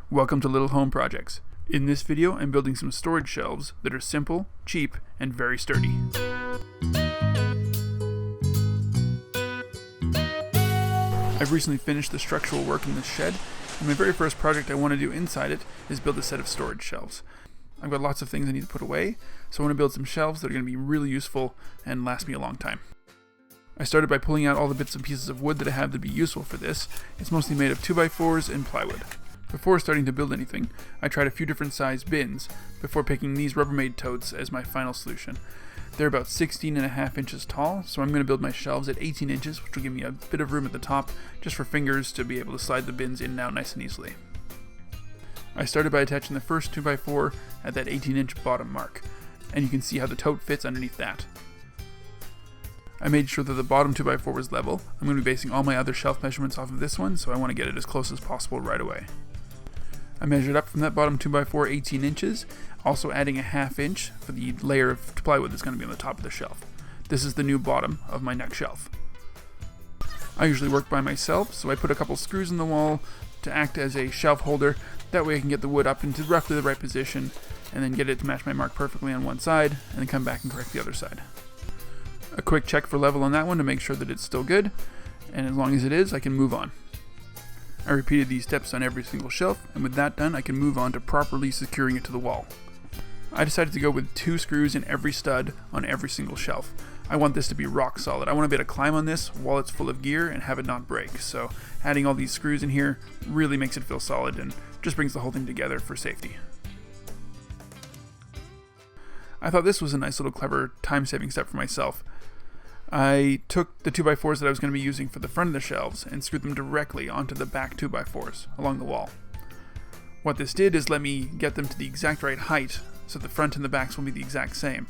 Welcome to Little Home Projects. In this video, I'm building some storage shelves that are simple, cheap, and very sturdy. I've recently finished the structural work in this shed, and my very first project I want to do inside it is build a set of storage shelves. I've got lots of things I need to put away, so I want to build some shelves that are going to be really useful and last me a long time. I started by pulling out all the bits and pieces of wood that I have that would be useful for this. It's mostly made of 2x4s and plywood. Before starting to build anything, I tried a few different size bins before picking these Rubbermaid totes as my final solution. They're about 16.5 inches tall, so I'm going to build my shelves at 18 inches, which will give me a bit of room at the top just for fingers to be able to slide the bins in and out nice and easily. I started by attaching the first 2x4 at that 18-inch bottom mark, and you can see how the tote fits underneath that. I made sure that the bottom 2x4 was level. I'm going to be basing all my other shelf measurements off of this one, so I want to get it as close as possible right away. I measured up from that bottom 2x4 18 inches, also adding a ½ inch for the layer of plywood that's going to be on the top of the shelf. This is the new bottom of my next shelf. I usually work by myself, so I put a couple screws in the wall to act as a shelf holder. That way I can get the wood up into roughly the right position and then get it to match my mark perfectly on one side and then come back and correct the other side. A quick check for level on that one to make sure that it's still good, and as long as it is, I can move on. I repeated these steps on every single shelf, and with that done, I can move on to properly securing it to the wall. I decided to go with 2 screws in every stud on every single shelf. I want this to be rock solid. I want to be able to climb on this while it's full of gear and have it not break, so adding all these screws in here really makes it feel solid and just brings the whole thing together for safety. I thought this was a nice little clever time-saving step for myself. I took the 2x4s that I was going to be using for the front of the shelves and screwed them directly onto the back 2x4s along the wall. What this did is let me get them to the exact right height so the front and the backs will be the exact same.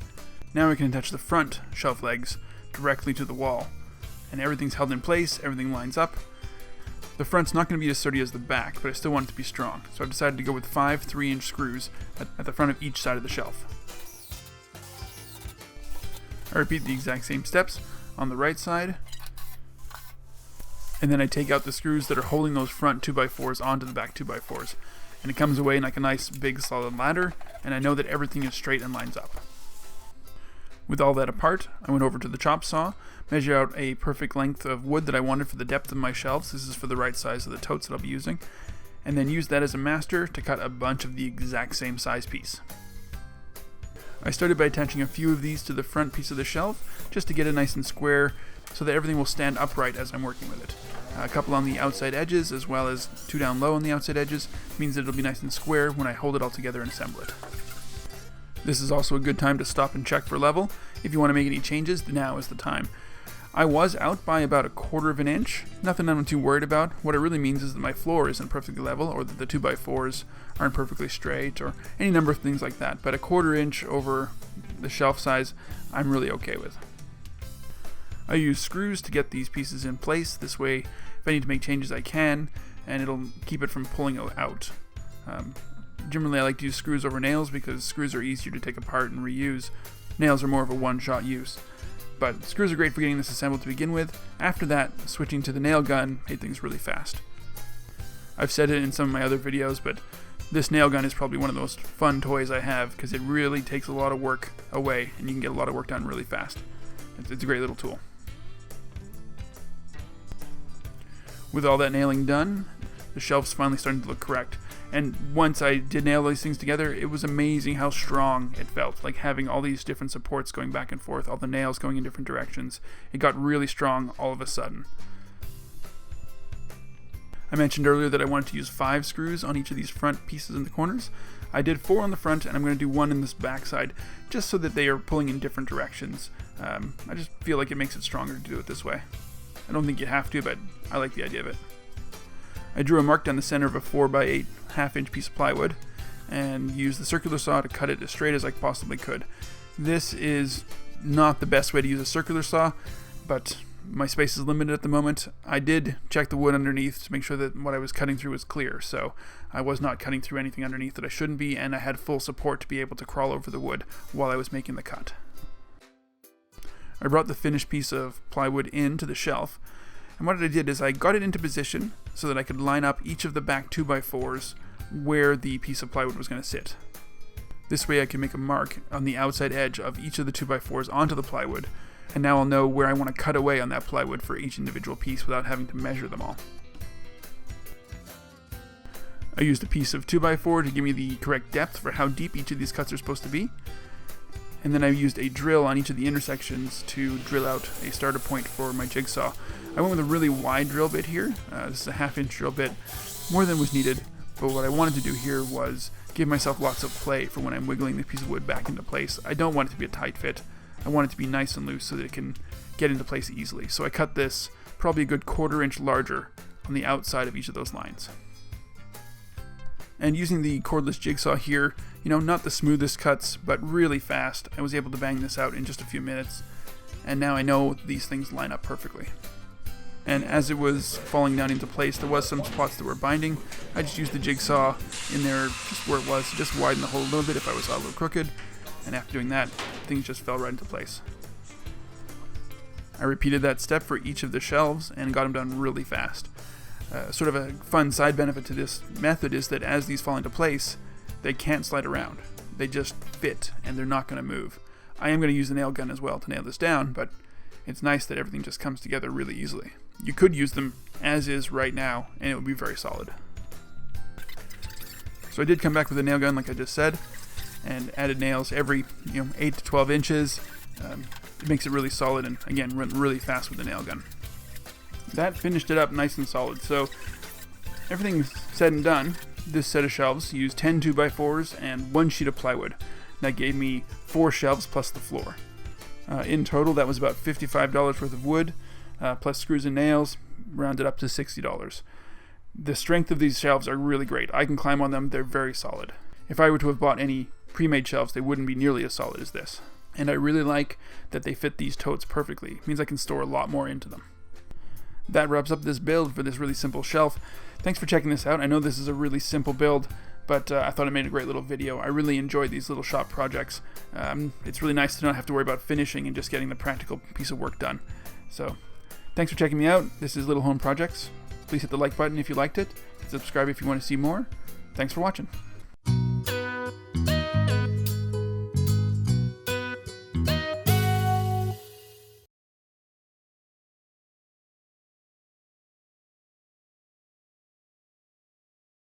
Now we can attach the front shelf legs directly to the wall, and everything's held in place, everything lines up. The front's not going to be as sturdy as the back, but I still want it to be strong, so I've decided to go with 5 3-inch screws at the front of each side of the shelf. I repeat the exact same steps on the right side, and then I take out the screws that are holding those front 2x4s onto the back 2x4s, and it comes away in like a nice big solid ladder, and I know that everything is straight and lines up. With all that apart, I went over to the chop saw, measured out a perfect length of wood that I wanted for the depth of my shelves. This is for the right size of the totes that I'll be using, and then used that as a master to cut a bunch of the exact same size piece. I started by attaching a few of these to the front piece of the shelf, just to get it nice and square, so that everything will stand upright as I'm working with it. A couple on the outside edges, as well as 2 down low on the outside edges, means that it'll be nice and square when I hold it all together and assemble it. This is also a good time to stop and check for level. If you want to make any changes, now is the time. I was out by about 1/4 of an inch. Nothing I'm too worried about. What it really means is that my floor isn't perfectly level, or that the 2x4s aren't perfectly straight, or any number of things like that. But 1/4 inch over the shelf size, I'm really okay with. I use screws to get these pieces in place. This way, if I need to make changes, I can, and it'll keep it from pulling out. Generally, I like to use screws over nails because screws are easier to take apart and reuse. Nails are more of a one-shot use. But screws are great for getting this assembled to begin with. After that, switching to the nail gun made things really fast. I've said it in some of my other videos, but this nail gun is probably one of the most fun toys I have because it really takes a lot of work away and you can get a lot of work done really fast. It's a great little tool. With all that nailing done, the shelf's finally starting to look correct. And once I did nail these things together, it was amazing how strong it felt, like having all these different supports going back and forth, all the nails going in different directions. It got really strong all of a sudden. I mentioned earlier that I wanted to use 5 screws on each of these front pieces in the corners. I did 4 on the front, and I'm going to do 1 in this back side, just so that they are pulling in different directions. I just feel like it makes it stronger to do it this way. I don't think you have to, but I like the idea of it. I drew a mark down the center of a 4x8 1/2-inch piece of plywood and used the circular saw to cut it as straight as I possibly could. This is not the best way to use a circular saw, but my space is limited at the moment. I did check the wood underneath to make sure that what I was cutting through was clear, so I was not cutting through anything underneath that I shouldn't be, and I had full support to be able to crawl over the wood while I was making the cut. I brought the finished piece of plywood into the shelf, and what I did is I got it into position so that I could line up each of the back 2x4s where the piece of plywood was going to sit. This way I can make a mark on the outside edge of each of the 2x4s onto the plywood, and now I'll know where I want to cut away on that plywood for each individual piece without having to measure them all. I used a piece of 2x4 to give me the correct depth for how deep each of these cuts are supposed to be. And then I used a drill on each of the intersections to drill out a starter point for my jigsaw. I went with a really wide drill bit here. This is a 1/2 inch drill bit, more than was needed, but what I wanted to do here was give myself lots of play for when I'm wiggling the piece of wood back into place. I don't want it to be a tight fit. I want it to be nice and loose so that it can get into place easily. So I cut this probably a good 1/4 inch larger on the outside of each of those lines. And using the cordless jigsaw here, not the smoothest cuts, but really fast, I was able to bang this out in just a few minutes. And now I know these things line up perfectly. And as it was falling down into place, there was some spots that were binding. I just used the jigsaw in there just where it was to just widen the hole a little bit if I was a little crooked. And after doing that, things just fell right into place. I repeated that step for each of the shelves and got them done really fast. Sort of a fun side benefit to this method is that as these fall into place, they can't slide around. They just fit and they're not going to move. I am going to use the nail gun as well to nail this down, but it's nice that everything just comes together really easily. You could use them as is right now and it would be very solid. So I did come back with a nail gun like I just said and added nails every 8 to 12 inches. It makes it really solid and again run really fast with the nail gun. That finished it up nice and solid. So everything's said and done. This set of shelves used 10 2x4s and 1 sheet of plywood. That gave me 4 shelves plus the floor. In total, that was about $55 worth of wood, plus screws and nails, rounded up to $60. The strength of these shelves are really great. I can climb on them. They're very solid. If I were to have bought any pre-made shelves, they wouldn't be nearly as solid as this. And I really like that they fit these totes perfectly. It means I can store a lot more into them. That wraps up this build for this really simple shelf. Thanks for checking this out. I know this is a really simple build, but I thought it made a great little video. I really enjoyed these little shop projects. It's really nice to not have to worry about finishing and just getting the practical piece of work done. So, thanks for checking me out. This is Little Home Projects. Please hit the like button if you liked it. Subscribe if you want to see more. Thanks for watching.